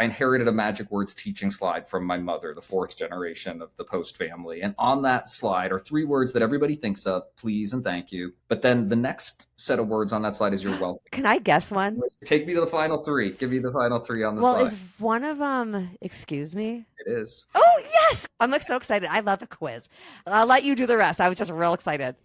I inherited a magic words teaching slide from my mother, the fourth generation of the Post family. And on that slide are 3 words that everybody thinks of, please and thank you. But then the next set of words on that slide is you're welcome. Can I guess one? Take me to the final 3. Give me the final 3 on the Well, slide. is one of them, excuse me? It is. Oh, yes. I'm like so excited. I love a quiz. I'll let you do the rest. I was just real excited.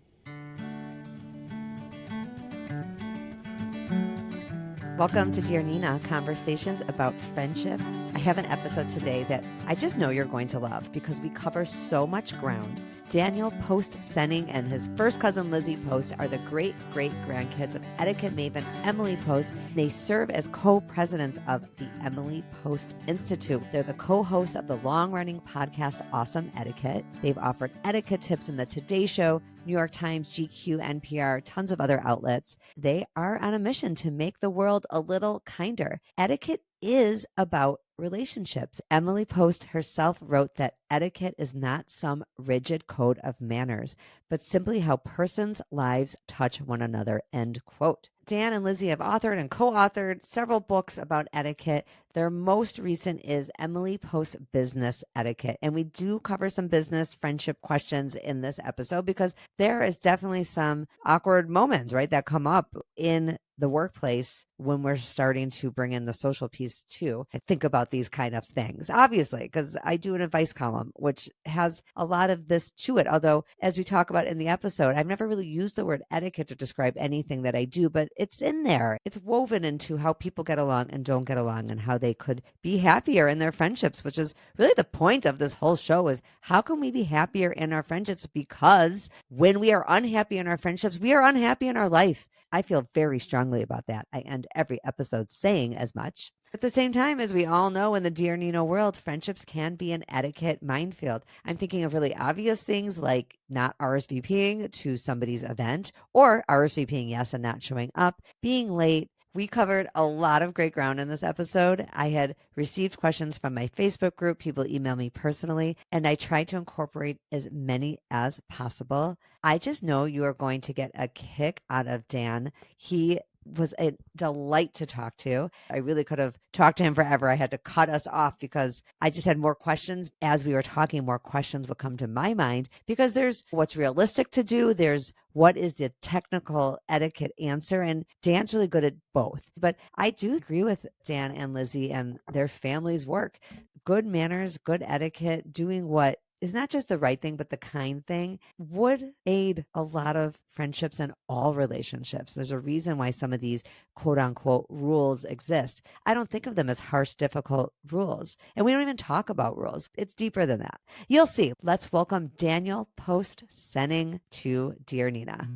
Welcome to Dear Nina, conversations about friendship. I have an episode today that I just know you're going to love because we cover so much ground. Daniel Post Senning and his first cousin Lizzie Post are the great-great-grandkids of etiquette maven Emily Post. They serve as co-presidents of the Emily Post Institute. They're the co-hosts of the long-running podcast Awesome Etiquette. They've offered etiquette tips in the Today Show, New York Times, GQ, NPR, tons of other outlets. They are on a mission to make the world a little kinder. Etiquette is about relationships. Emily Post herself wrote that etiquette is not some rigid code of manners, but simply how persons' lives touch one another, end quote. Dan and Lizzie have authored and co-authored several books about etiquette. Their most recent is Emily Post Business Etiquette. And we do cover some business friendship questions in this episode because there is definitely some awkward moments, right, that come up in the workplace when we're starting to bring in the social piece too. I think about these kind of things, obviously, because I do an advice column, which has a lot of this to it. Although, as we talk about in the episode, I've never really used the word etiquette to describe anything that I do, but it's in there. It's woven into how people get along and don't get along and how they could be happier in their friendships, which is really the point of this whole show is how can we be happier in our friendships? Because when we are unhappy in our friendships, we are unhappy in our life. I feel very strongly about that. I end every episode saying as much. At the same time, as we all know in the Dear Nina world, friendships can be an etiquette minefield. I'm thinking of really obvious things like not RSVPing to somebody's event or RSVPing yes and not showing up, being late. We covered a lot of great ground in this episode. I had received questions from my Facebook group. People email me personally, and I tried to incorporate as many as possible. I just know you are going to get a kick out of Dan. He was a delight to talk to. I really could have talked to him forever. I had to cut us off because I just had more questions. As we were talking, more questions would come to my mind because there's what's realistic to do. There's what is the technical etiquette answer? And Dan's really good at both. But I do agree with Dan and Lizzie and their family's work. Good manners, good etiquette, doing what is not just the right thing, but the kind thing would aid a lot of friendships and all relationships. There's a reason why some of these quote unquote rules exist. I don't think of them as harsh, difficult rules. And we don't even talk about rules. It's deeper than that. You'll see. Let's welcome Daniel Post Senning to Dear Nina.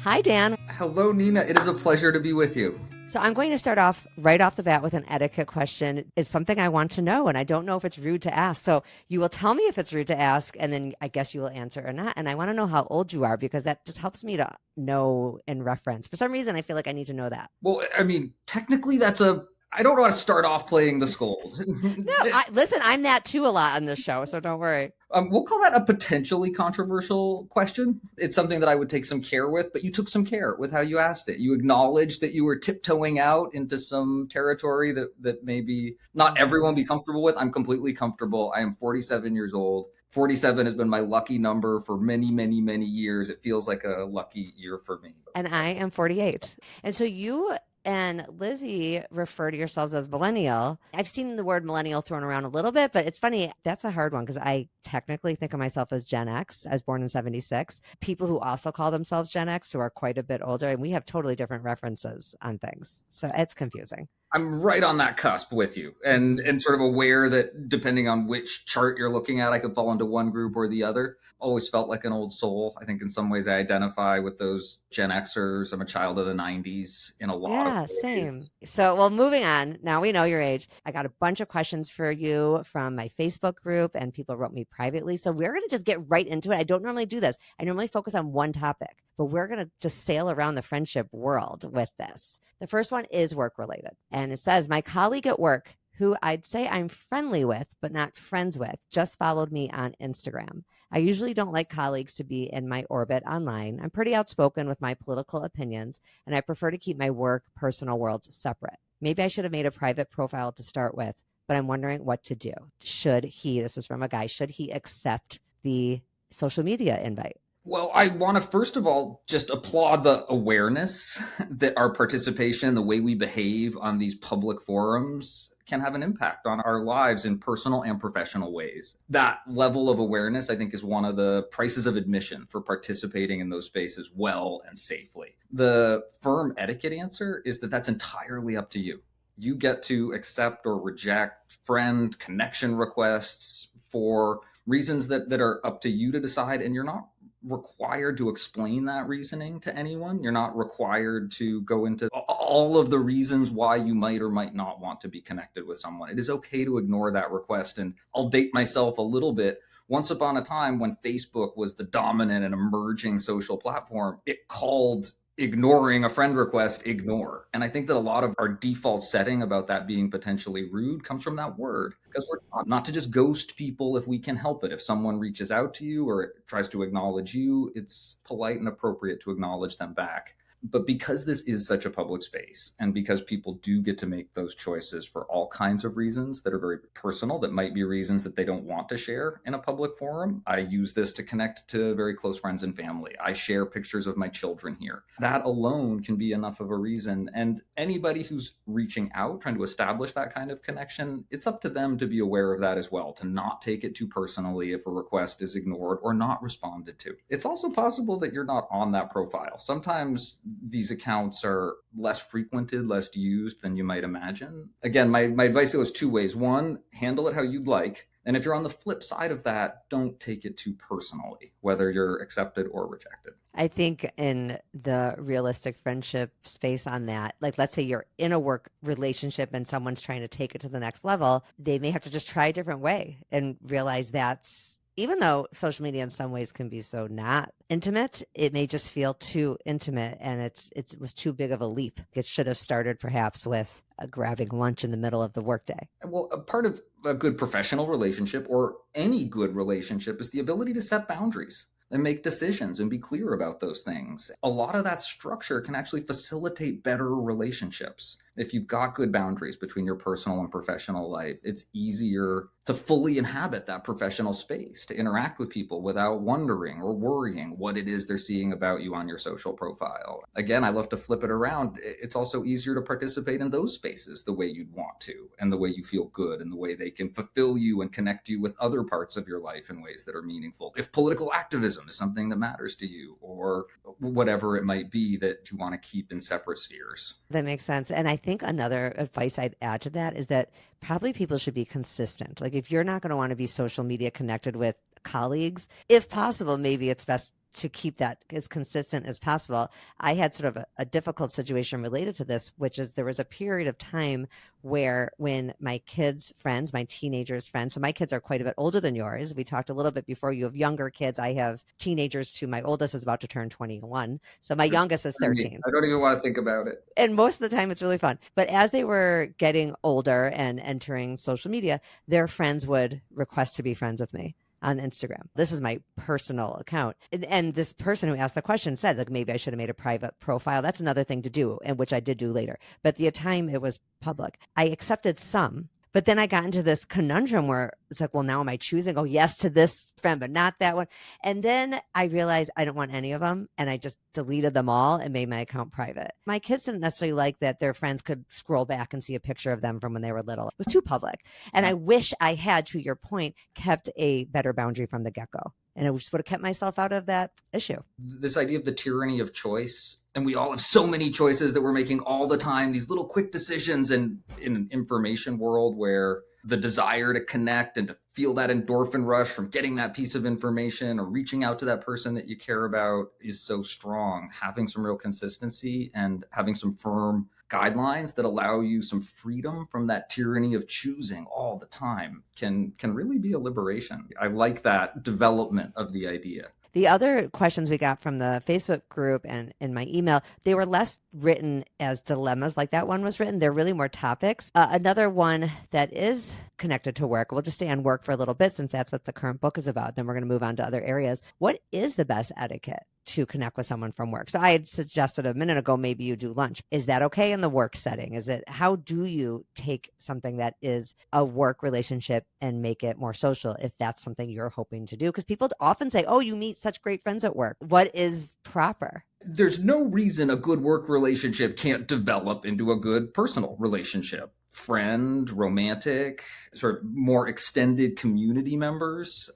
Hi, Dan. Hello, Nina. It is a pleasure to be with you. So I'm going to start off right off the bat with an etiquette question. It's something I want to know, and I don't know if it's rude to ask. So you will tell me if it's rude to ask, and then I guess you will answer or not. And I want to know how old you are because that just helps me to know in reference. For some reason, I feel like I need to know that. Well, I mean, technically I don't want to start off playing the scold. No, listen, I'm that too a lot on this show, so don't worry. We'll call that a potentially controversial question. It's something that I would take some care with, but you took some care with how you asked it. You acknowledged that you were tiptoeing out into some territory that maybe not everyone will be comfortable with. I'm completely comfortable. I am 47 years old. 47 has been my lucky number for many, many, many years. It feels like a lucky year for me. And I am 48. And so you and Lizzie refer to yourselves as millennial. I've seen the word millennial thrown around a little bit, but it's funny. That's a hard one because I technically think of myself as Gen X. I was born in 76. People who also call themselves Gen X who are quite a bit older, and we have totally different references on things. So it's confusing. I'm right on that cusp with you and sort of aware that depending on which chart you're looking at, I could fall into one group or the other. Always felt like an old soul. I think in some ways I identify with those Gen Xers. I'm a child of the 90s in a lot of ways. Same. So, well, moving on. Now we know your age. I got a bunch of questions for you from my Facebook group and people wrote me privately. So we're going to just get right into it. I don't normally do this. I normally focus on one topic, but we're going to just sail around the friendship world with this. The first one is work related. And it says, my colleague at work, who I'd say I'm friendly with, but not friends with, just followed me on Instagram. I usually don't like colleagues to be in my orbit online. I'm pretty outspoken with my political opinions, and I prefer to keep my work, personal worlds separate. Maybe I should have made a private profile to start with, but I'm wondering what to do. This is from a guy, should he accept the social media invite? Well, I want to first of all just applaud the awareness that our participation, the way we behave on these public forums can have an impact on our lives in personal and professional ways. That level of awareness, I think, is one of the prices of admission for participating in those spaces well and safely. The firm etiquette answer is that that's entirely up to you. You get to accept or reject friend connection requests for reasons that are up to you to decide, and you're not required to explain that reasoning to anyone. You're not required to go into all of the reasons why you might or might not want to be connected with someone. It is okay to ignore that request. And I'll date myself a little bit. Once upon a time, when Facebook was the dominant and emerging social platform, it called ignoring a friend request ignore. And I think that a lot of our default setting about that being potentially rude comes from that word, because we're taught not to just ghost people if we can help it. If someone reaches out to you or tries to acknowledge you, it's polite and appropriate to acknowledge them back. But because this is such a public space, and because people do get to make those choices for all kinds of reasons that are very personal, that might be reasons that they don't want to share in a public forum. I use this to connect to very close friends and family. I share pictures of my children here. That alone can be enough of a reason. And anybody who's reaching out, trying to establish that kind of connection, it's up to them to be aware of that as well, to not take it too personally if a request is ignored or not responded to. It's also possible that you're not on that profile. Sometimes these accounts are less frequented, less used than you might imagine. Again, my advice goes two ways. One, handle it how you'd like. And if you're on the flip side of that, don't take it too personally, whether you're accepted or rejected. I think in the realistic friendship space on that, like let's say you're in a work relationship and someone's trying to take it to the next level, they may have to just try a different way and realize that's, even though social media in some ways can be so not intimate, it may just feel too intimate, and it was too big of a leap. It should have started perhaps with grabbing lunch in the middle of the workday. Well, a part of a good professional relationship, or any good relationship, is the ability to set boundaries and make decisions and be clear about those things. A lot of that structure can actually facilitate better relationships. If you've got good boundaries between your personal and professional life, it's easier to fully inhabit that professional space, to interact with people without wondering or worrying what it is they're seeing about you on your social profile. Again, I love to flip it around. It's also easier to participate in those spaces the way you'd want to, and the way you feel good, and the way they can fulfill you and connect you with other parts of your life in ways that are meaningful. If political activism is something that matters to you, or whatever it might be that you want to keep in separate spheres. That makes sense. And I think another advice I'd add to that is that probably people should be consistent. Like if you're not going to want to be social media connected with colleagues, if possible, maybe it's best to keep that as consistent as possible. I had sort of a difficult situation related to this, which is there was a period of time where when my kids' friends, my teenagers' friends, so my kids are quite a bit older than yours. We talked a little bit before. You have younger kids. I have teenagers too. My oldest is about to turn 21. So my youngest is 13. I don't even want to think about it. And most of the time it's really fun. But as they were getting older and entering social media, their friends would request to be friends with me on Instagram. This is my personal account. And this person who asked the question said, like, maybe I should have made a private profile. That's another thing to do, and which I did do later. But at the time it was public. I accepted some, but then I got into this conundrum where it's like, well, now am I choosing? Oh, yes to this friend, but not that one. And then I realized I don't want any of them. And I just deleted them all and made my account private. My kids didn't necessarily like that their friends could scroll back and see a picture of them from when they were little. It was too public. And I wish I had, to your point, kept a better boundary from the get-go. And I just would have kept myself out of that issue. This idea of the tyranny of choice, and we all have so many choices that we're making all the time, these little quick decisions, and in an information world where the desire to connect and to feel that endorphin rush from getting that piece of information or reaching out to that person that you care about is so strong. Having some real consistency and having some firm guidelines that allow you some freedom from that tyranny of choosing all the time can really be a liberation. I like that development of the idea. The other questions we got from the Facebook group and in my email, they were less written as dilemmas like that one was written. They're really more topics. Another one that is connected to work, we'll just stay on work for a little bit since that's what the current book is about. Then we're going to move on to other areas. What is the best etiquette to connect with someone from work. So I had suggested a minute ago, maybe you do lunch. Is that okay in the work setting? How do you take something that is a work relationship and make it more social if that's something you're hoping to do? Because people often say, oh, you meet such great friends at work. What is proper? There's no reason a good work relationship can't develop into a good personal relationship. Friend, romantic, sort of more extended community members.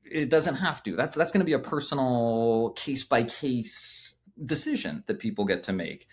It doesn't have to. That's going to be a personal case by case decision that people get to make.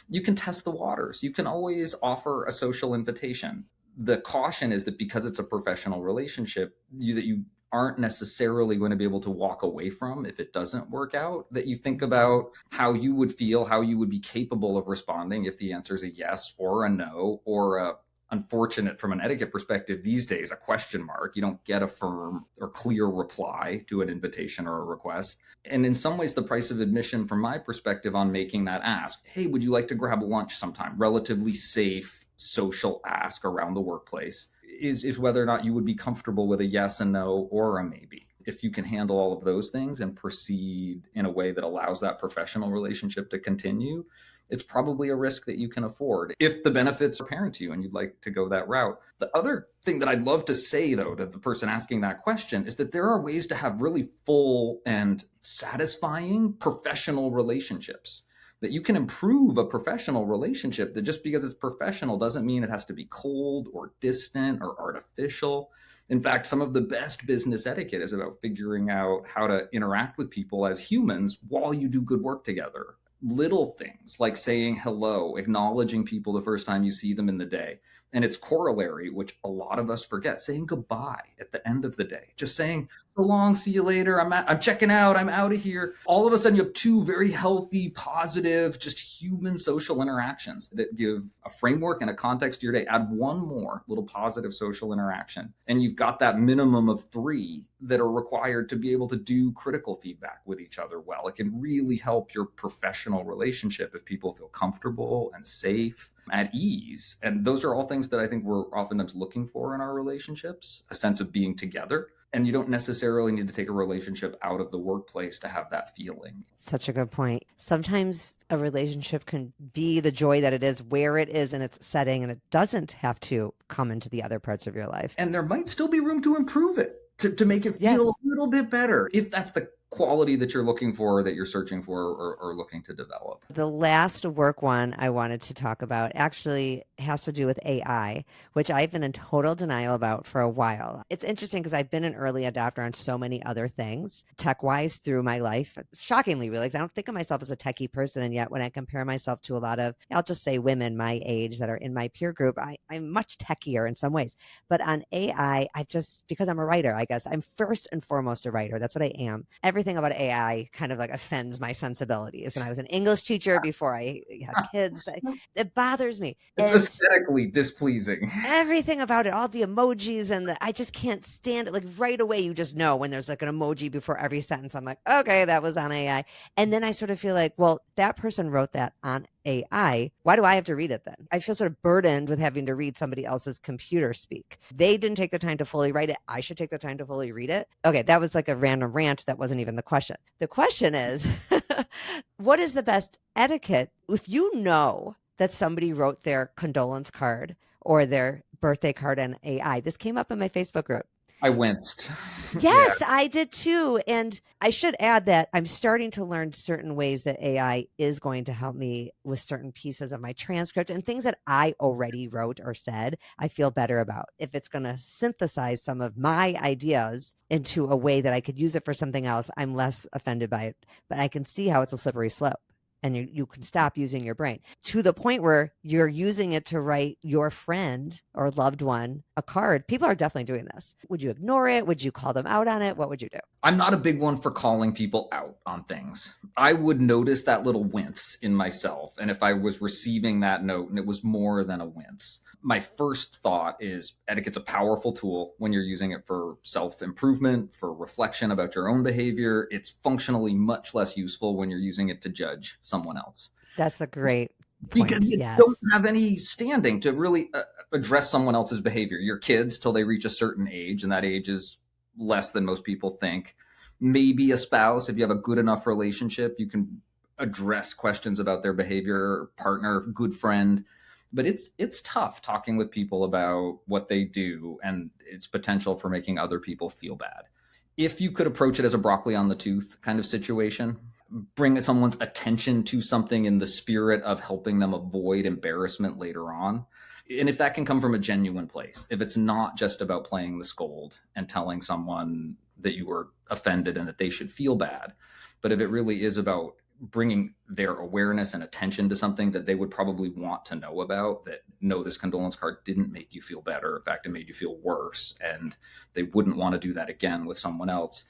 You can test the waters. You can always offer a social invitation. The caution is that because it's a professional relationship, that you aren't necessarily going to be able to walk away from if it doesn't work out, that you think about how you would feel, how you would be capable of responding if the answer is a yes or a no, or a unfortunate from an etiquette perspective these days, a question mark. You don't get a firm or clear reply to an invitation or a request. And in some ways, the price of admission from my perspective on making that ask, hey, would you like to grab lunch sometime? Relatively safe social ask around the workplace is whether or not you would be comfortable with a yes and no or a maybe. If you can handle all of those things and proceed in a way that allows that professional relationship to continue, it's probably a risk that you can afford if the benefits are apparent to you and you'd like to go that route. The other thing that I'd love to say, though, to the person asking that question is that there are ways to have really full and satisfying professional relationships. That you can improve a professional relationship, that just because it's professional doesn't mean it has to be cold or distant or artificial. In fact, some of the best business etiquette is about figuring out how to interact with people as humans while you do good work together. Little things like saying hello, acknowledging people the first time you see them in the day. And its corollary, which a lot of us forget, saying goodbye at the end of the day. Just saying, so long, see you later, I'm checking out, I'm out of here. All of a sudden you have two very healthy, positive, just human social interactions that give a framework and a context to your day. Add one more little positive social interaction, and you've got that minimum of 3 that are required to be able to do critical feedback with each other well. It can really help your professional relationship if people feel comfortable and safe, at ease. And those are all things that I think we're oftentimes looking for in our relationships, a sense of being together. And you don't necessarily need to take a relationship out of the workplace to have that feeling. Such a good point. Sometimes a relationship can be the joy that it is where it is in its setting, and it doesn't have to come into the other parts of your life. And there might still be room to improve it, to make it feel a little bit better, if that's the quality that you're looking for, that you're searching for, or looking to develop. The last work one I wanted to talk about actually has to do with AI, which I've been in total denial about for a while. It's interesting because I've been an early adopter on so many other things, tech-wise, through my life. Shockingly, really, because I don't think of myself as a techie person, and yet when I compare myself to a lot of, I'll just say women my age that are in my peer group, I'm much techier in some ways. But on AI, because I'm a writer, I guess, I'm first and foremost a writer. That's what I am. Everything about AI kind of like offends my sensibilities. And I was an English teacher before I had kids. It bothers me. It's aesthetically displeasing. Everything about it, all the emojis I just can't stand it. Like right away, you just know when there's like an emoji before every sentence. I'm like, okay, that was on AI. And then I sort of feel like, well, that person wrote that on AI. Why do I have to read it then? I feel sort of burdened with having to read somebody else's computer speak. They didn't take the time to fully write it. I should take the time to fully read it. Okay, that was like a random rant. That wasn't even the question. The question is, what is the best etiquette if you know that somebody wrote their condolence card or their birthday card on AI? This came up in my Facebook group. I winced. Yes, yeah. I did too. And I should add that I'm starting to learn certain ways that AI is going to help me with certain pieces of my transcript and things that I already wrote or said, I feel better about. If it's going to synthesize some of my ideas into a way that I could use it for something else, I'm less offended by it. But I can see how it's a slippery slope. And you can stop using your brain to the point where you're using it to write your friend or loved one a card. People are definitely doing this. Would you ignore it? Would you call them out on it? What would you do? I'm not a big one for calling people out on things. I would notice that little wince in myself. And if I was receiving that note and it was more than a wince, my first thought is etiquette's a powerful tool when you're using it for self-improvement, for reflection about your own behavior. It's functionally much less useful when you're using it to judge someone else. That's a great point. Because you don't have any standing to really address someone else's behavior. Your kids, till they reach a certain age, and that age is less than most people think, Maybe a spouse, if you have a good enough relationship, you can address questions about their behavior, partner, good friend. But it's tough talking with people about what they do and its potential for making other people feel bad. If you could approach it as a broccoli on the tooth kind of situation, bring someone's attention to something in the spirit of helping them avoid embarrassment later on. And if that can come from a genuine place, if it's not just about playing the scold and telling someone that you were offended and that they should feel bad, but if it really is about bringing their awareness and attention to something that they would probably want to know about, that no, this condolence card didn't make you feel better. In fact, it made you feel worse. And they wouldn't want to do that again with someone else.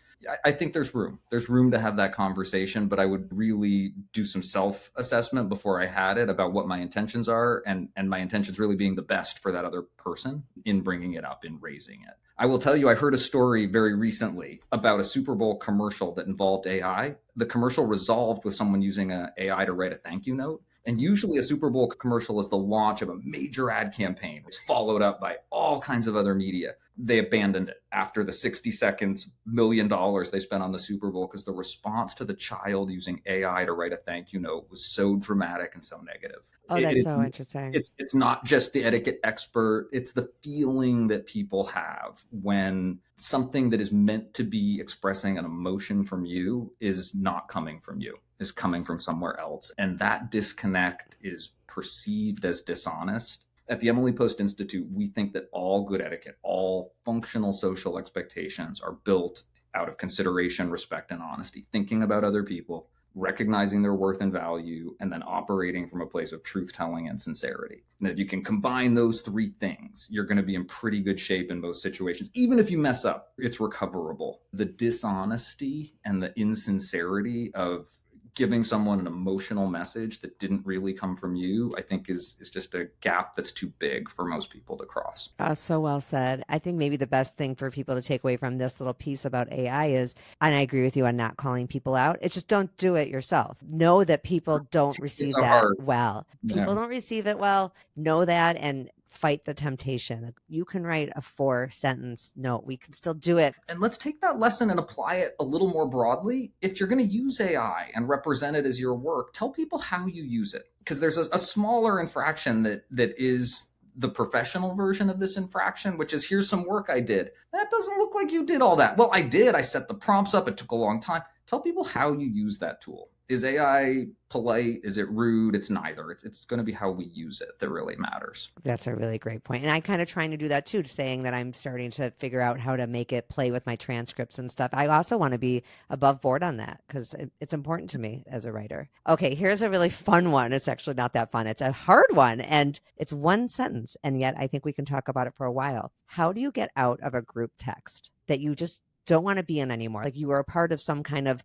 I think there's room. There's room to have that conversation, but I would really do some self-assessment before I had it about what my intentions are, and my intentions really being the best for that other person in bringing it up, in raising it. I will tell you, I heard a story very recently about a Super Bowl commercial that involved AI. The commercial resolved with someone using an AI to write a thank you note. And usually a Super Bowl commercial is the launch of a major ad campaign. It's followed up by all kinds of other media. They abandoned it after the 60 seconds, $1 million they spent on the Super Bowl, because the response to the child using AI to write a thank you note was so dramatic and so negative. Oh, that's so interesting. It's not just the etiquette expert. It's the feeling that people have when something that is meant to be expressing an emotion from you is not coming from you, is coming from somewhere else. And that disconnect is perceived as dishonest. At the Emily Post Institute, we think that all good etiquette, all functional social expectations are built out of consideration, respect, and honesty, thinking about other people, recognizing their worth and value, and then operating from a place of truth-telling and sincerity. And if you can combine those three things, you're going to be in pretty good shape in most situations. Even if you mess up, it's recoverable. The dishonesty and the insincerity of giving someone an emotional message that didn't really come from you, I think is just a gap that's too big for most people to cross. So well said. I think maybe the best thing for people to take away from this little piece about AI is, and I agree with you on not calling people out, it's just don't do it yourself. Know that people don't receive It's a that hard, well. People yeah. don't receive it well. Know that and fight the temptation. You can write a 4-sentence note. We can still do it. And let's take that lesson and apply it a little more broadly. If you're going to use AI and represent it as your work, tell people how you use it. Because there's a smaller infraction that is the professional version of this infraction, which is, here's some work I did. That doesn't look like you did all that. Well, I did. I set the prompts up. It took a long time. Tell people how you use that tool. Is AI polite? Is it rude? It's neither. It's going to be how we use it that really matters. That's a really great point. And I kind of trying to do that too, saying that I'm starting to figure out how to make it play with my transcripts and stuff. I also want to be above board on that because it's important to me as a writer. Okay, here's a really fun one. It's actually not that fun. It's a hard one and it's 1 sentence. And yet I think we can talk about it for a while. How do you get out of a group text that you just don't want to be in anymore? Like you were a part of some kind of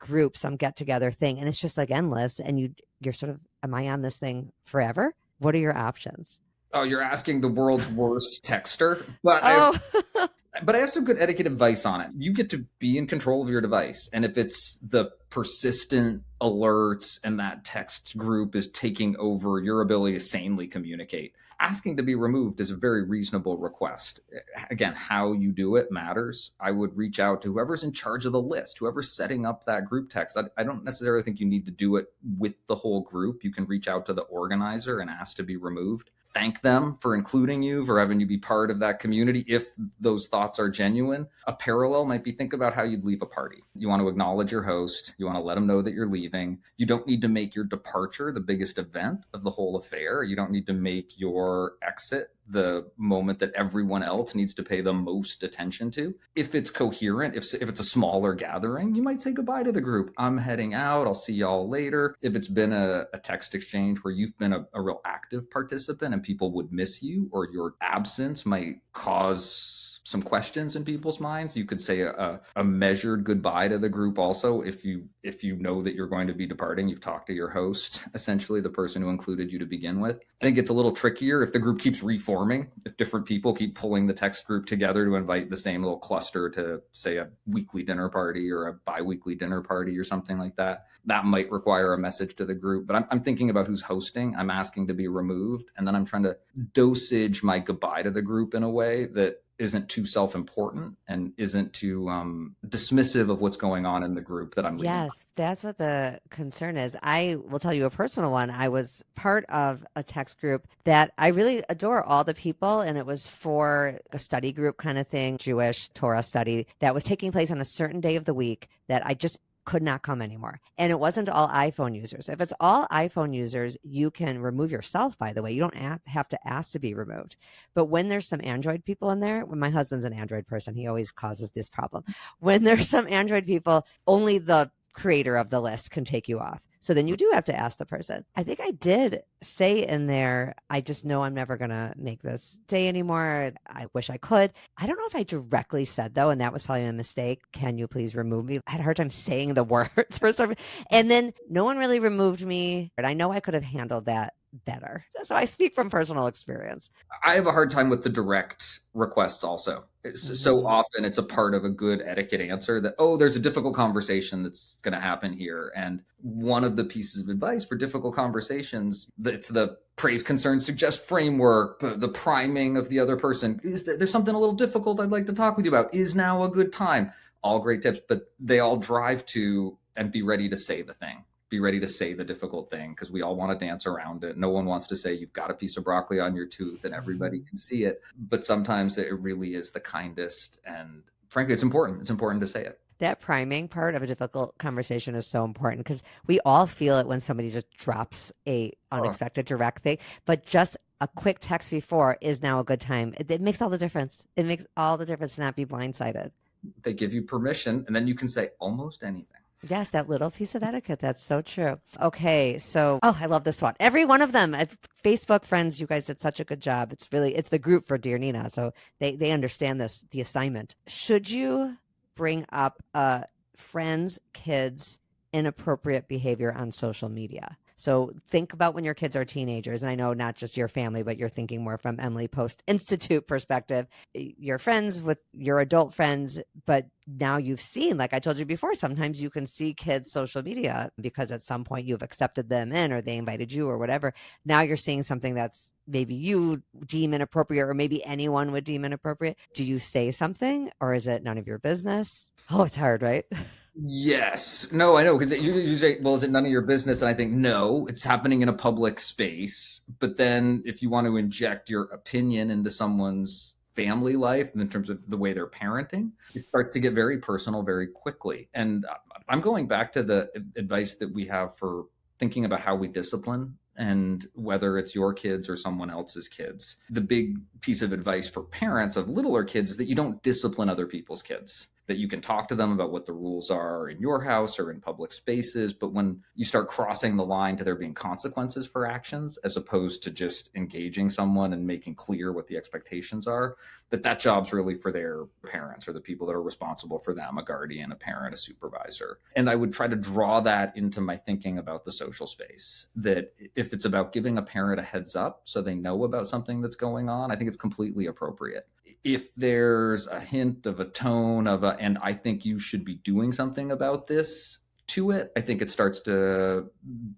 group, some get together thing, and it's just like endless. And you're sort of, am I on this thing forever? What are your options? Oh, you're asking the world's worst texter, but Oh, I have some good etiquette advice on it. You get to be in control of your device, and if it's the persistent alerts and that text group is taking over your ability to sanely communicate, asking to be removed is a very reasonable request. Again, how you do it matters. I would reach out to whoever's in charge of the list, whoever's setting up that group text. I don't necessarily think you need to do it with the whole group. You can reach out to the organizer and ask to be removed. Thank them for including you, for having you be part of that community if those thoughts are genuine. A parallel might be, think about how you'd leave a party. You want to acknowledge your host. You want to let them know that you're leaving. You don't need to make your departure the biggest event of the whole affair. You don't need to make your exit the moment that everyone else needs to pay the most attention to. If it's coherent, if it's a smaller gathering, you might say goodbye to the group. I'm heading out. I'll see y'all later. If it's been a text exchange where you've been a real active participant and people would miss you, or your absence might cause some questions in people's minds, you could say a measured goodbye to the group also. If you know that you're going to be departing, you've talked to your host, essentially the person who included you to begin with. I think it's a little trickier if the group keeps reforming, if different people keep pulling the text group together to invite the same little cluster to, say, a weekly dinner party or a bi-weekly dinner party or something like that. That might require a message to the group, but I'm thinking about who's hosting. I'm asking to be removed, and then I'm trying to dosage my goodbye to the group in a way that isn't too self-important and isn't too dismissive of what's going on in the group that I'm leading. Yes, that's what the concern is. I will tell you a personal one. I was part of a text group that I really adore all the people, and it was for a study group kind of thing, Jewish Torah study that was taking place on a certain day of the week that I just could not come anymore. And it wasn't all iPhone users. If it's all iPhone users, you can remove yourself, by the way. You don't have to ask to be removed. But when there's some Android people in there, when my husband's an Android person, he always causes this problem. When there's some Android people, only the creator of the list can take you off. So then you do have to ask the person. I think I did say in there, I just know I'm never going to make this day anymore. I wish I could. I don't know if I directly said, though, and that was probably a mistake. Can you please remove me? I had a hard time saying the words for some. And then no one really removed me. And I know I could have handled that better. So I speak from personal experience. I have a hard time with the direct requests also. So often it's a part of a good etiquette answer that, oh, there's a difficult conversation that's going to happen here. And one of the pieces of advice for difficult conversations, it's the praise, concern, suggest framework, the priming of the other person. Is there's something a little difficult I'd like to talk with you about? Is now a good time? All great tips, but they all drive to and be ready to say the thing. Be ready to say the difficult thing because we all want to dance around it. No one wants to say you've got a piece of broccoli on your tooth and everybody can see it. But sometimes it really is the kindest. And frankly, it's important. It's important to say it. That priming part of a difficult conversation is so important because we all feel it when somebody just drops a unexpected direct thing. But just a quick text before is now a good time. It makes all the difference. It makes all the difference to not be blindsided. They give you permission and then you can say almost anything. Yes, that little piece of etiquette. That's so true. Okay, so I love this one. Every one of them. Facebook friends, you guys did such a good job. It's the group for Dear Nina, so they understand the assignment. Should you bring up friends, kids, inappropriate behavior on social media? So think about when your kids are teenagers, and I know not just your family, but you're thinking more from Emily Post Institute perspective. You're friends with your adult friends, but now you've seen, like I told you before, sometimes you can see kids' social media because at some point you've accepted them in or they invited you or whatever. Now you're seeing something that's maybe you deem inappropriate or maybe anyone would deem inappropriate. Do you say something or is it none of your business? Oh, it's hard, right? Yes. No, I know. Because you say, well, is it none of your business? And I think, no, it's happening in a public space. But then if you want to inject your opinion into someone's family life in terms of the way they're parenting, it starts to get very personal very quickly. And I'm going back to the advice that we have for thinking about how we discipline and whether it's your kids or someone else's kids. The big piece of advice for parents of littler kids is that you don't discipline other people's kids, that you can talk to them about what the rules are in your house or in public spaces. But when you start crossing the line to there being consequences for actions, as opposed to just engaging someone and making clear what the expectations are, that job's really for their parents or the people that are responsible for them, a guardian, a parent, a supervisor. And I would try to draw that into my thinking about the social space, that if it's about giving a parent a heads up so they know about something that's going on, I think it's completely appropriate. If there's a hint of a tone of and I think you should be doing something about this to it, I think it starts to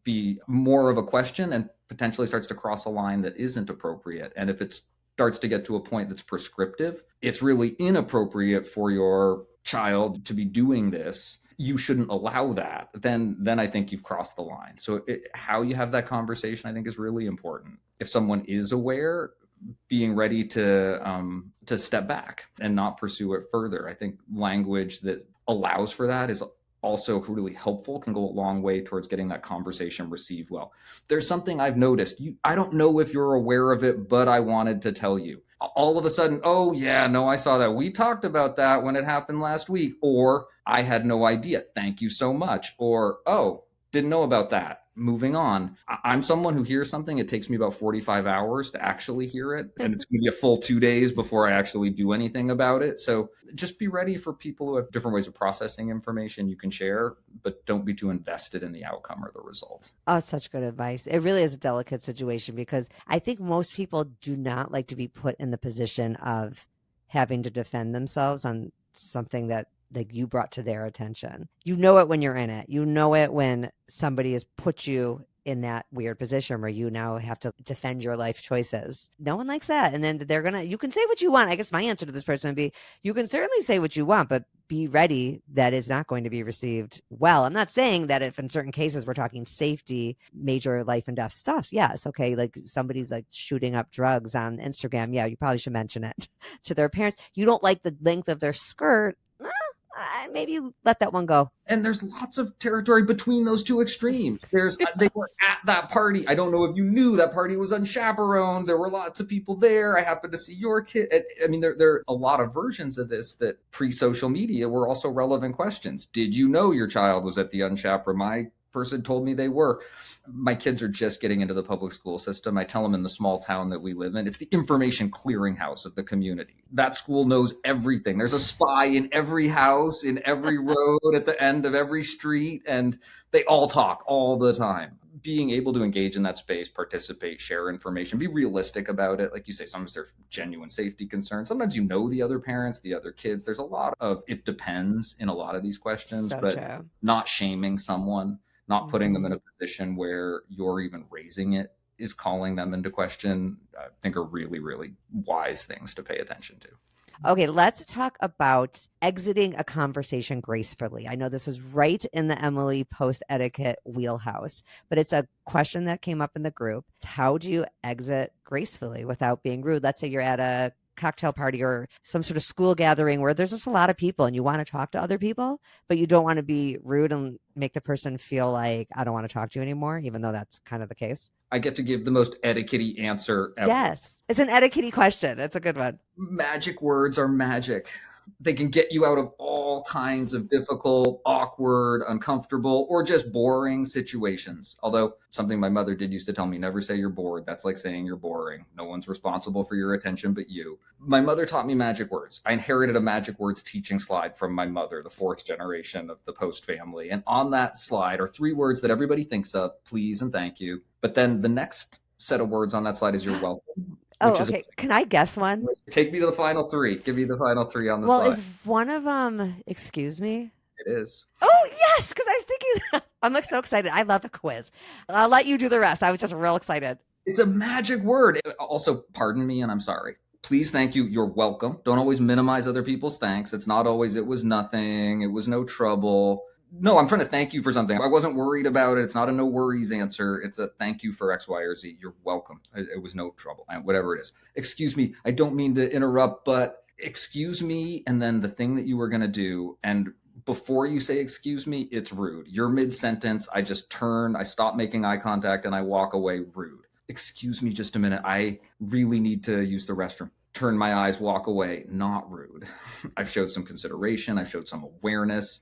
be more of a question and potentially starts to cross a line that isn't appropriate. And if it starts to get to a point that's prescriptive, it's really inappropriate for your child to be doing this, you shouldn't allow that, then I think you've crossed the line. So how you have that conversation, I think, is really important. If someone is aware, being ready to step back and not pursue it further. I think language that allows for that is also really helpful, can go a long way towards getting that conversation received well. There's something I've noticed. I don't know if you're aware of it, but I wanted to tell you. All of a sudden, oh yeah, no, I saw that. We talked about that when it happened last week. Or I had no idea. Thank you so much. Or, oh, didn't know about that. Moving on. I'm someone who hears something. It takes me about 45 hours to actually hear it. And it's going to be a full 2 days before I actually do anything about it. So just be ready for people who have different ways of processing information you can share, but don't be too invested in the outcome or the result. Oh, such good advice. It really is a delicate situation because I think most people do not like to be put in the position of having to defend themselves on something that like you brought to their attention. You know it when you're in it. You know it when somebody has put you in that weird position where you now have to defend your life choices. No one likes that. And then you can say what you want. I guess my answer to this person would be, you can certainly say what you want, but be ready that it's not going to be received well. I'm not saying that if in certain cases we're talking safety, major life and death stuff. Yes. Okay. Like somebody's like shooting up drugs on Instagram. Yeah. You probably should mention it to their parents. You don't like the length of their skirt. Maybe let that one go. And there's lots of territory between those two extremes. They were at that party. I don't know if you knew that party was unchaperoned. There were lots of people there. I happened to see your kid. I mean, there are a lot of versions of this that pre-social media were also relevant questions. Did you know your child was at the unchaperoned? My person told me they were. My kids are just getting into the public school system. I tell them in the small town that we live in, it's the information clearinghouse of the community. That school knows everything. There's a spy in every house, in every road, at the end of every street, and they all talk all the time. Being able to engage in that space, participate, share information, be realistic about it. Like you say, sometimes there's genuine safety concerns. Sometimes you know the other parents, the other kids. There's a lot of it depends in a lot of these questions, So but true. not shaming someone, not putting them in a position where you're even raising it is calling them into question, I think are really, really wise things to pay attention to. Okay, let's talk about exiting a conversation gracefully. I know this is right in the Emily Post etiquette wheelhouse, but it's a question that came up in the group. How do you exit gracefully without being rude? Let's say you're at a cocktail party or some sort of school gathering where there's just a lot of people and you want to talk to other people, but you don't want to be rude and make the person feel like, I don't want to talk to you anymore, even though that's kind of the case. I get to give the most etiquette-y answer ever. Yes, it's an etiquette question. It's a good one. Magic words are magic. They can get you out of all kinds of difficult, awkward, uncomfortable, or just boring situations. Although something my mother did used to tell me, never say you're bored. That's like saying you're boring. No one's responsible for your attention but you. My mother taught me magic words. I inherited a magic words teaching slide from my mother, the fourth generation of the Post family. And on that slide are 3 words that everybody thinks of, please and thank you. But then the next set of words on that slide is you're welcome. Oh, okay. Can I guess one? Take me to the final 3. Give me the final 3 on the Well, slide. is one of them, excuse me? It is. Oh, yes, because I was thinking that. I'm like so excited. I love a quiz. I'll let you do the rest. I was just real excited. It's a magic word. Also, pardon me and I'm sorry. Please, thank you. You're welcome. Don't always minimize other people's thanks. It's not always, it was nothing. It was no trouble. No, I'm trying to thank you for something. I wasn't worried about it. It's not a no worries answer. It's a thank you for X, Y, or Z. You're welcome. It was no trouble. Whatever it is. Excuse me. I don't mean to interrupt, but excuse me. And then the thing that you were going to do. And before you say excuse me, it's rude. You're mid sentence. I just turn, I stop making eye contact and I walk away. Rude. Excuse me just a minute. I really need to use the restroom. Turn my eyes, walk away. Not rude. I've showed some consideration. I've showed some awareness.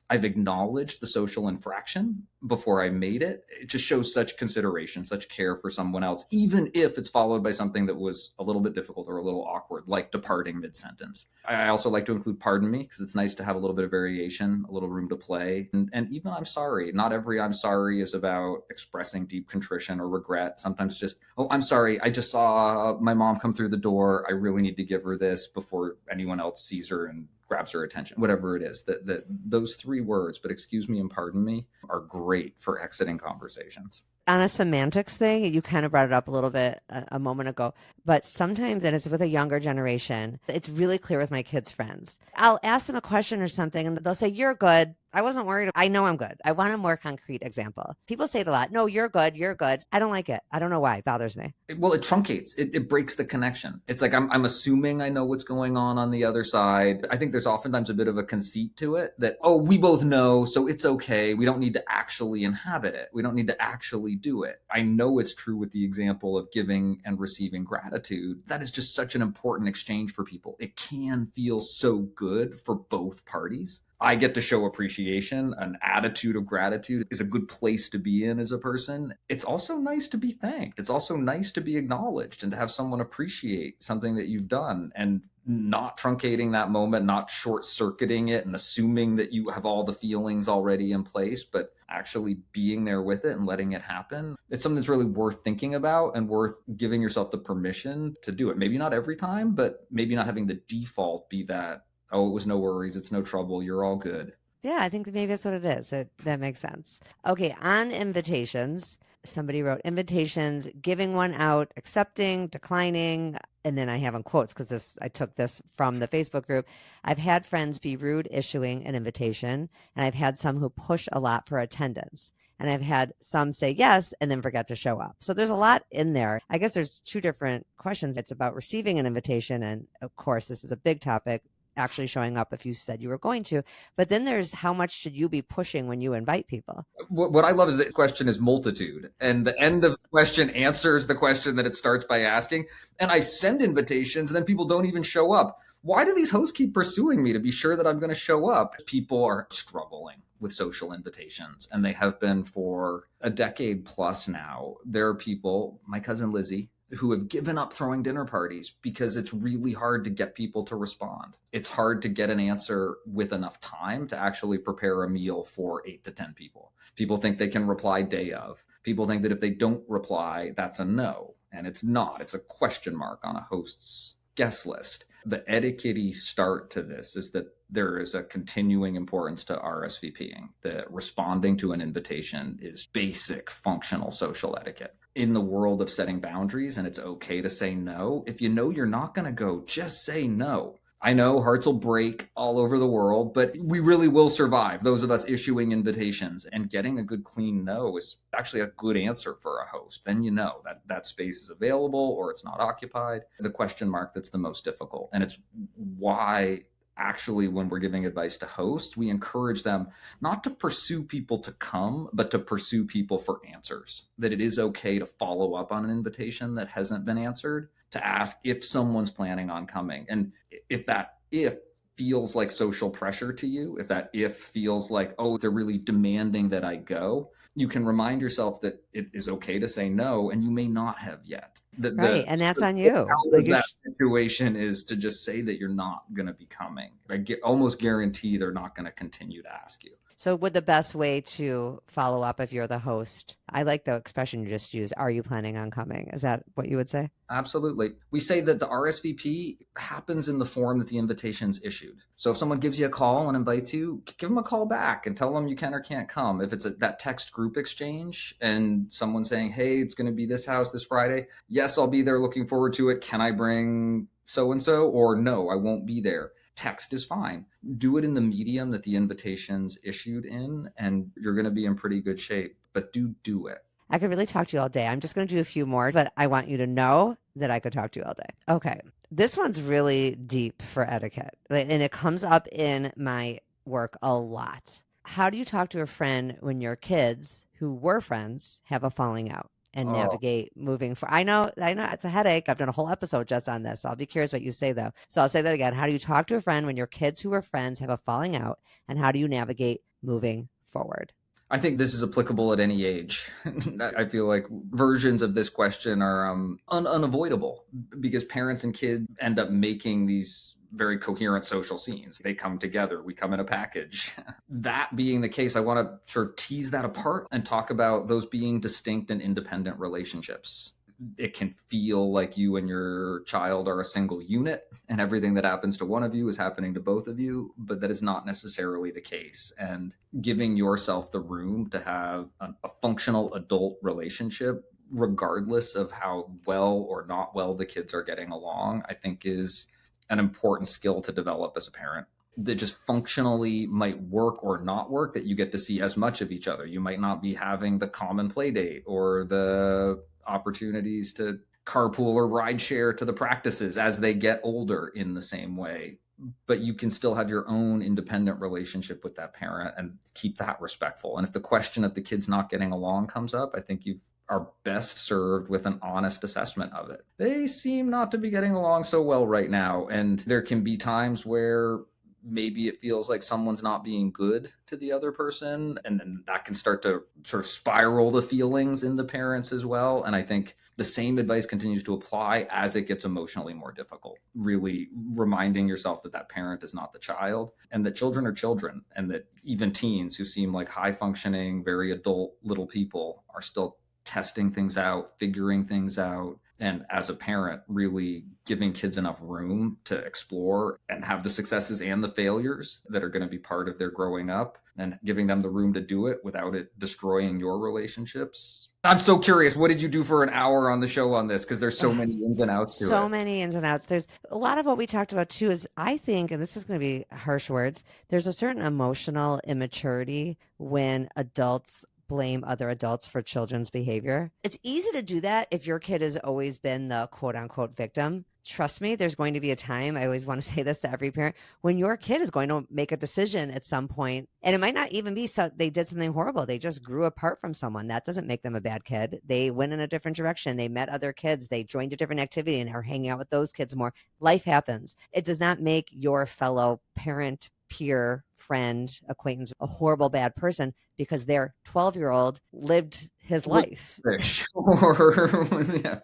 I've acknowledged the social infraction before I made it. It just shows such consideration, such care for someone else, even if it's followed by something that was a little bit difficult or a little awkward, like departing mid-sentence. I also like to include pardon me, because it's nice to have a little bit of variation, a little room to play. And even I'm sorry. Not every I'm sorry is about expressing deep contrition or regret. Sometimes it's just, oh, I'm sorry. I just saw my mom come through the door. I really need to give her this before anyone else sees her and grabs her attention, whatever it is. That those 3 words, but excuse me and pardon me, are great for exiting conversations. On a semantics thing, you kind of brought it up a little bit a moment ago, but sometimes, and it's with a younger generation, it's really clear with my kids' friends. I'll ask them a question or something and they'll say, you're good. I wasn't worried. I know I'm good. I want a more concrete example. People say it a lot. No, you're good. You're good. I don't like it. I don't know why. It bothers me. Well, it truncates. It breaks the connection. It's like I'm assuming I know what's going on the other side. I think there's oftentimes a bit of a conceit to it that, oh, we both know, so it's okay. We don't need to actually inhabit it. We don't need to actually do it. I know it's true with the example of giving and receiving gratitude. That is just such an important exchange for people. It can feel so good for both parties. I get to show appreciation. An attitude of gratitude is a good place to be in as a person. It's also nice to be thanked. It's also nice to be acknowledged and to have someone appreciate something that you've done, and not truncating that moment, not short circuiting it and assuming that you have all the feelings already in place, but actually being there with it and letting it happen. It's something that's really worth thinking about and worth giving yourself the permission to do it. Maybe not every time, but maybe not having the default be that, oh, it was no worries, it's no trouble, you're all good. Yeah, I think maybe that's what it is. That makes sense. Okay, on invitations, somebody wrote invitations, giving one out, accepting, declining. And then I have in quotes because I took this from the Facebook group. I've had friends be rude issuing an invitation, and I've had some who push a lot for attendance. And I've had some say yes and then forget to show up. So there's a lot in there. I guess there's two different questions. It's about receiving an invitation. And of course, this is a big topic, actually showing up if you said you were going to. But then there's how much should you be pushing when you invite people? What I love is the question is multitude, and the end of the question answers the question that it starts by asking. And I send invitations, and then people don't even show up. Why do these hosts keep pursuing me to be sure that I'm going to show up? People are struggling with social invitations, and they have been for a decade plus now. There are people, my cousin Lizzie, who have given up throwing dinner parties because it's really hard to get people to respond. It's hard to get an answer with enough time to actually prepare a meal for 8 to 10 people. People think they can reply day of. People think that if they don't reply, that's a no. And it's not. It's a question mark on a host's guest list. The etiquette start to this is that there is a continuing importance to RSVPing. That responding to an invitation is basic functional social etiquette. In the world of setting boundaries, and it's okay to say no, if you know you're not going to go, just say no. I know hearts will break all over the world, but we really will survive. Those of us issuing invitations, and getting a good clean no is actually a good answer for a host. Then you know that that space is available or it's not occupied. The question mark that's the most difficult. And it's why actually when we're giving advice to hosts, we encourage them not to pursue people to come, but to pursue people for answers. That it is okay to follow up on an invitation that hasn't been answered, to ask if someone's planning on coming. And if that if feels like social pressure to you, if that if feels like, oh, they're really demanding that I go, you can remind yourself that it is okay to say no, and you may not have yet. Right. And that's on you. Out of that situation is to just say that you're not going to be coming. I almost guarantee they're not going to continue to ask you. So would the best way to follow up if you're the host, I like the expression you just used, are you planning on coming? Is that what you would say? Absolutely. We say that the RSVP happens in the form that the invitation's issued. So if someone gives you a call and invites you, give them a call back and tell them you can or can't come. If it's that text group exchange and someone saying, hey, it's going to be this house this Friday. Yes, I'll be there. Looking forward to it. Can I bring so-and-so? Or no, I won't be there. Text is fine. Do it in the medium that the invitation's issued in, and you're going to be in pretty good shape. But do it. I could really talk to you all day. I'm just going to do a few more, but I want you to know that I could talk to you all day. Okay. This one's really deep for etiquette, and it comes up in my work a lot. How do you talk to a friend when your kids, who were friends, have a falling out and navigate moving forward? I know it's a headache. I've done a whole episode just on this. So I'll be curious what you say, though. So I'll say that again. How do you talk to a friend when your kids who were friends have a falling out, and how do you navigate moving forward? I think this is applicable at any age. I feel like versions of this question are unavoidable because parents and kids end up making these very coherent social scenes. They come together. We come in a package. That being the case, I want to sort of tease that apart and talk about those being distinct and independent relationships. It can feel like you and your child are a single unit and everything that happens to one of you is happening to both of you, but that is not necessarily the case. And giving yourself the room to have a functional adult relationship, regardless of how well or not well the kids are getting along, I think is an important skill to develop as a parent. That just functionally might work or not work, that you get to see as much of each other. You might not be having the common play date or the opportunities to carpool or ride share to the practices as they get older in the same way, but you can still have your own independent relationship with that parent and keep that respectful. And if the question of the kids not getting along comes up, I think you are best served with an honest assessment of it. They seem not to be getting along so well right now, and there can be times where maybe it feels like someone's not being good to the other person, and then that can start to sort of spiral the feelings in the parents as well. And I think the same advice continues to apply as it gets emotionally more difficult, really reminding yourself that that parent is not the child, and that children are children, and that even teens who seem like high functioning, very adult little people are still testing things out, figuring things out, And as a parent, really giving kids enough room to explore and have the successes and the failures that are going to be part of their growing up, and giving them the room to do it without it destroying your relationships. I'm so curious. What did you do for an hour on the show on this? Because there's so Ugh, many ins and outs to so it. many ins and outs. There's a lot of what we talked about too is I think, and this is going to be harsh words, there's a certain emotional immaturity when adults blame other adults for children's behavior. It's easy to do that if your kid has always been the quote unquote victim. Trust me, there's going to be a time, I always want to say this to every parent, when your kid is going to make a decision at some point, and it might not even be so they did something horrible. They just grew apart from someone. That doesn't make them a bad kid. They went in a different direction. They met other kids. They joined a different activity and are hanging out with those kids more. Life happens. It does not make your fellow parent, peer, friend, acquaintance a horrible, bad person because their 12-year-old lived his Was life. fish or yeah.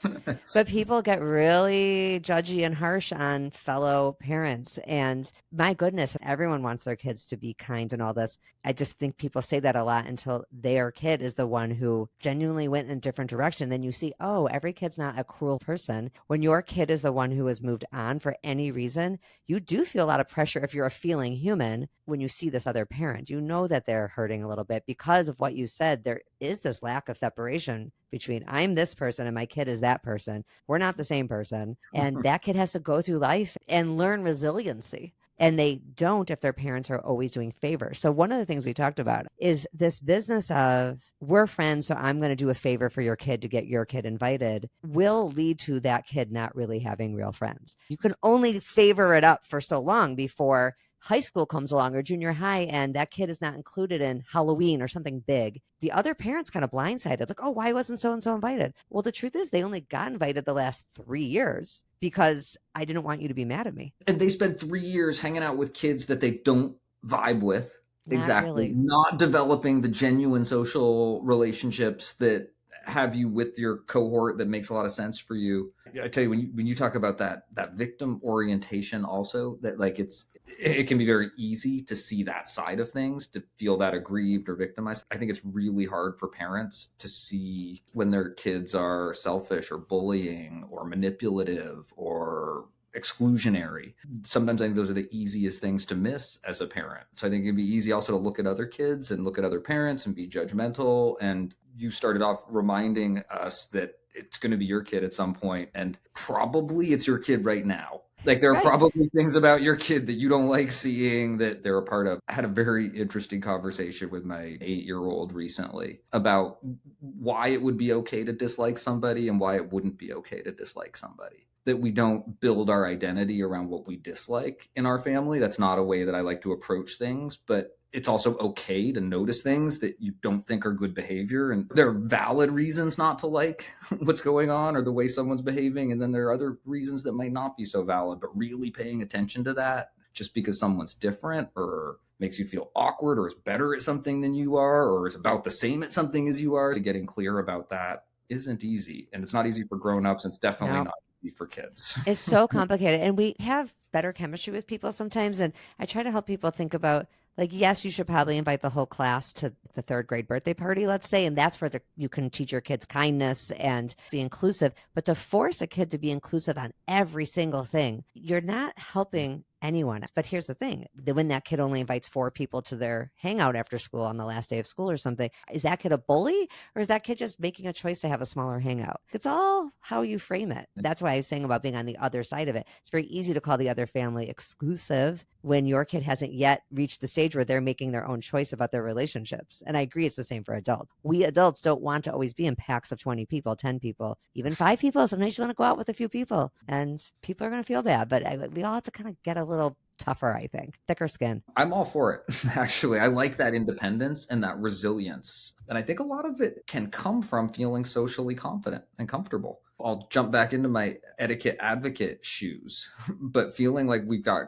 But people get really judgy and harsh on fellow parents. And my goodness, everyone wants their kids to be kind and all this. I just think people say that a lot until their kid is the one who genuinely went in a different direction. Then you see, oh, every kid's not a cruel person. When your kid is the one who has moved on for any reason, you do feel a lot of pressure if you're a feeling human when you see this other parent. You know that they're hurting a little bit because of what you said. There is this lack of separation between I'm this person and my kid is that person. We're not the same person. And that kid has to go through life and learn resiliency. And they don't if their parents are always doing favors. So one of the things we talked about is this business of we're friends, so I'm going to do a favor for your kid to get your kid invited will lead to that kid not really having real friends. You can only favor it up for so long before high school comes along or junior high and that kid is not included in Halloween or something big. The other parents kind of blindsided, like, oh, why wasn't so and so invited? Well, the truth is they only got invited the last 3 years because I didn't want you to be mad at me. And they spend 3 years hanging out with kids that they don't vibe with. Not Exactly. really. Not developing the genuine social relationships that have you with your cohort that makes a lot of sense for you. I tell you, when you talk about that victim orientation also, that like it can be very easy to see that side of things, to feel that aggrieved or victimized. I think it's really hard for parents to see when their kids are selfish or bullying or manipulative or exclusionary. Sometimes I think those are the easiest things to miss as a parent. So I think it'd be easy also to look at other kids and look at other parents and be judgmental. And you started off reminding us that it's going to be your kid at some point, and probably it's your kid right now. Like there are Right. probably things about your kid that you don't like seeing that they're a part of. I had a very interesting conversation with my 8-year-old recently about why it would be okay to dislike somebody and why it wouldn't be okay to dislike somebody. That we don't build our identity around what we dislike in our family. That's not a way that I like to approach things, but it's also okay to notice things that you don't think are good behavior. And there are valid reasons not to like what's going on or the way someone's behaving. And then there are other reasons that might not be so valid, but really paying attention to that just because someone's different or makes you feel awkward or is better at something than you are or is about the same at something as you are. Getting clear about that isn't easy. And it's not easy for grown-ups. And it's definitely No, not easy for kids. it's so complicated. And we have better chemistry with people sometimes. And I try to help people think about, like, yes, you should probably invite the whole class to the third grade birthday party, let's say. And that's where you can teach your kids kindness and be inclusive. But to force a kid to be inclusive on every single thing, you're not helping anyone. But here's the thing, when that kid only invites 4 people to their hangout after school on the last day of school or something, is that kid a bully or is that kid just making a choice to have a smaller hangout? It's all how you frame it. That's why I was saying about being on the other side of it. It's very easy to call the other family exclusive when your kid hasn't yet reached the stage where they're making their own choice about their relationships. And I agree, it's the same for adults. We adults don't want to always be in packs of 20 people, 10 people, even 5 people. Sometimes you want to go out with a few people and people are going to feel bad, but we all have to kind of get a little tougher, I think, thicker skin. I'm all for it, actually. I like that independence and that resilience. And I think a lot of it can come from feeling socially confident and comfortable. I'll jump back into my etiquette advocate shoes, but feeling like we've got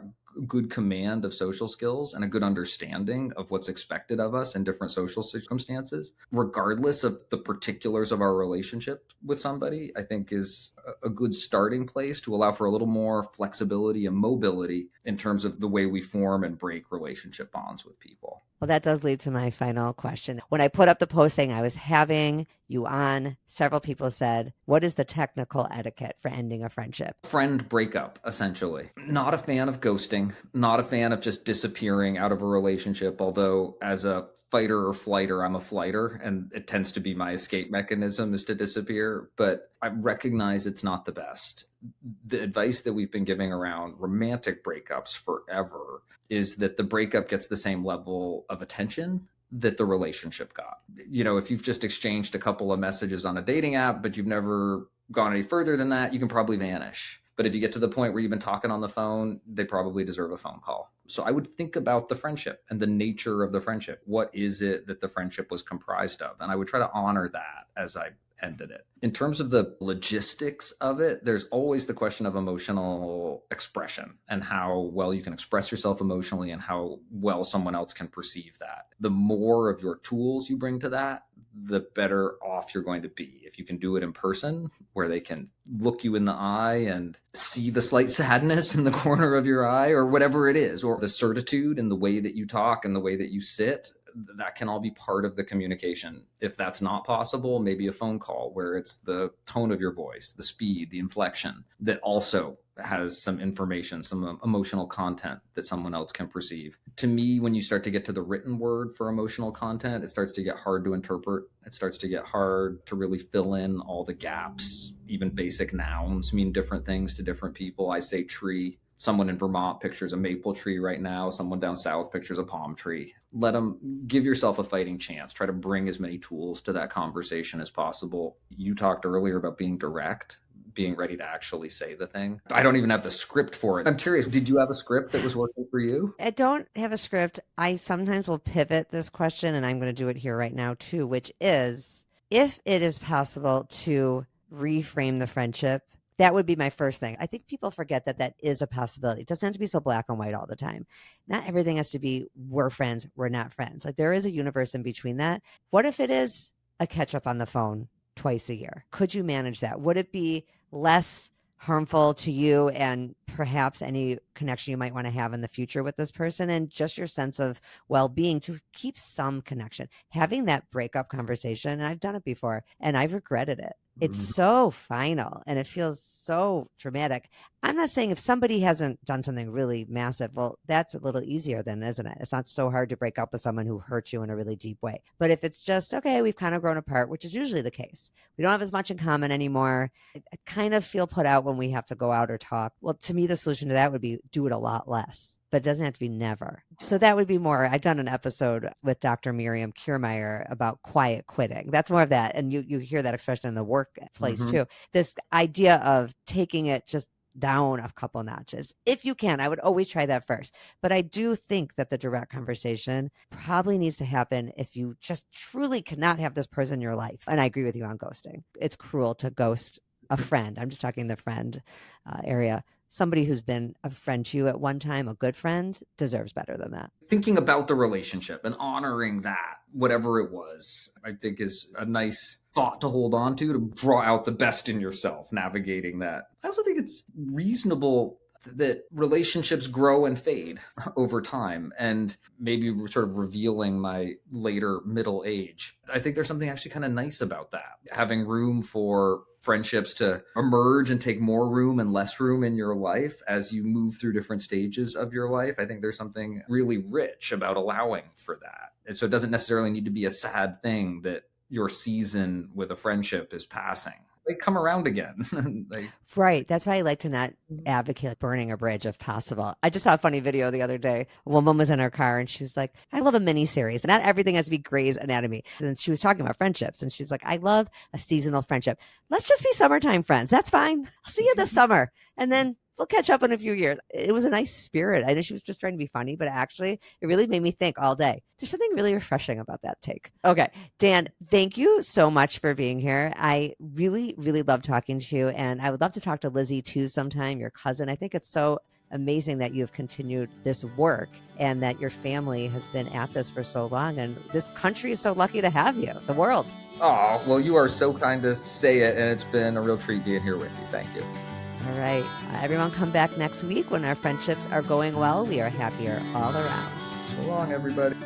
good command of social skills and a good understanding of what's expected of us in different social circumstances, regardless of the particulars of our relationship with somebody, I think is a good starting place to allow for a little more flexibility and mobility in terms of the way we form and break relationship bonds with people. Well, that does lead to my final question. When I put up the post saying I was having you on, several people said, what is the technical etiquette for ending a friendship? Friend breakup, essentially. Not a fan of ghosting, not a fan of just disappearing out of a relationship, although as a fighter or flighter, I'm a flighter, and it tends to be my escape mechanism is to disappear, but I recognize it's not the best. The advice that we've been giving around romantic breakups forever is that the breakup gets the same level of attention that the relationship got. If you've just exchanged a couple of messages on a dating app, but you've never gone any further than that, you can probably vanish. But if you get to the point where you've been talking on the phone, they probably deserve a phone call. So I would think about the friendship and the nature of the friendship. What is it that the friendship was comprised of? And I would try to honor that as I ended it. In terms of the logistics of it, there's always the question of emotional expression and how well you can express yourself emotionally and how well someone else can perceive that. The more of your tools you bring to that, the better off you're going to be. If you can do it in person, where they can look you in the eye and see the slight sadness in the corner of your eye or whatever it is, or the certitude in the way that you talk and the way that you sit, that can all be part of the communication. If that's not possible, maybe a phone call where it's the tone of your voice, the speed, the inflection that also has some information, some emotional content that someone else can perceive. To me, when you start to get to the written word for emotional content, it starts to get hard to interpret. It starts to get hard to really fill in all the gaps. Even basic nouns mean different things to different people. I say tree. Someone in Vermont pictures a maple tree right now. Someone down south pictures a palm tree. Let them give yourself a fighting chance. Try to bring as many tools to that conversation as possible. You talked earlier about being direct, being ready to actually say the thing. I don't even have the script for it. I'm curious, did you have a script that was working for you? I don't have a script. I sometimes will pivot this question, and I'm going to do it here right now too, which is if it is possible to reframe the friendship, that would be my first thing. I think people forget that that is a possibility. It doesn't have to be so black and white all the time. Not everything has to be we're friends, we're not friends. Like there is a universe in between that. What if it is a catch up on the phone twice a year? Could you manage that? Would it be less harmful to you and perhaps any connection you might want to have in the future with this person and just your sense of well-being to keep some connection? Having that breakup conversation, and I've done it before and I've regretted it. It's so final and it feels so dramatic. I'm not saying if somebody hasn't done something really massive, well, that's a little easier then, isn't it? It's not so hard to break up with someone who hurt you in a really deep way. But if it's just, okay, we've kind of grown apart, which is usually the case. We don't have as much in common anymore. I kind of feel put out when we have to go out or talk. Well, to me, the solution to that would be do it a lot less. But it doesn't have to be never. So that would be more. I've done an episode with Dr. Miriam Kiermaier about quiet quitting. That's more of that. And you hear that expression in the workplace too. This idea of taking it just down a couple notches. If you can, I would always try that first. But I do think that the direct conversation probably needs to happen if you just truly cannot have this person in your life. And I agree with you on ghosting. It's cruel to ghost a friend. I'm just talking the friend area. Somebody who's been a friend to you at one time, a good friend, deserves better than that. Thinking about the relationship and honoring that, whatever it was, I think is a nice thought to hold on to draw out the best in yourself, navigating that. I also think it's reasonable that relationships grow and fade over time, and maybe sort of revealing my later middle age. I think there's something actually kind of nice about that, having room for friendships to emerge and take more room and less room in your life as you move through different stages of your life. I think there's something really rich about allowing for that. And so it doesn't necessarily need to be a sad thing that your season with a friendship is passing. They come around again. Right. That's why I like to not advocate burning a bridge if possible. I just saw a funny video the other day. A woman was in her car and she was like, I love a mini series. Not everything has to be Grey's Anatomy. And she was talking about friendships. And she's like, I love a seasonal friendship. Let's just be summertime friends. That's fine. I'll see you this summer. And then we'll catch up in a few years. It was a nice spirit. I know she was just trying to be funny, but actually it really made me think all day. There's something really refreshing about that take. Okay, Dan, thank you so much for being here. I really, really love talking to you. And I would love to talk to Lizzie too sometime, your cousin. I think it's so amazing that you've continued this work and that your family has been at this for so long. And this country is so lucky to have you, the world. Oh, well, you are so kind to say it. And it's been a real treat being here with you. Thank you. All right. Everyone come back next week when our friendships are going well. We are happier all around. So long, everybody.